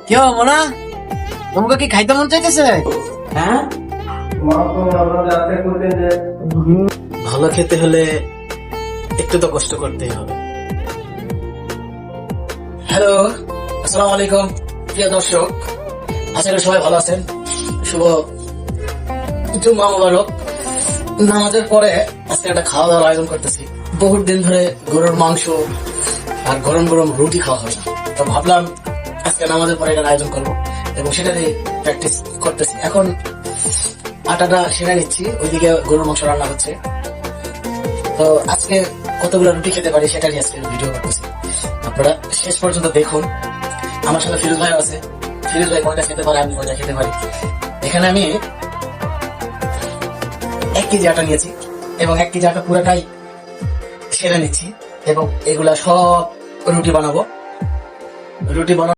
কেউ মোনা তোমাকে কি খাইতে মন চাইতেছে? হ্যাঁ, ভালো খেতে হলে একটু তো কষ্ট করতেই হবে। হ্যালো, আসসালামু আলাইকুম প্রিয় দর্শক, আশা করি সবাই ভালো আছেন। শুভ জুম্মা মুবারক। নামাজের পরে আজকে একটা খাওয়া দাওয়ার আয়োজন করতেছি। বহুত দিন ধরে গরুর মাংস আর গরম গরম রুটি খাওয়া হয় না, তো ভাবলাম আজকে নামাজের পরে এটার আয়োজন করবো এবং সেটা দিয়ে প্র্যাকটিস করতেছি। এখন আটাটা সেরে নিচ্ছি, ওইদিকে গরুর মাংস রান্না হচ্ছে। তো আজকে কতগুলো রুটি খেতে পারি সেটা নিয়ে আজকে ভিডিও করতেছি। আপনারা শেষ পর্যন্ত দেখুন। আমার সাথে ফিরোজ ভাই আছে। ফিরোজ ভাই কোনটা খেতে পারে, আমি কোনটা খেতে পারি। এখানে আমি 1 কেজি আটা নিয়েছি এবং 1 কেজি আটা পুরাটাই সেরে নিচ্ছি এবং এগুলা সব রুটি বানাবো। রুটি বানাবো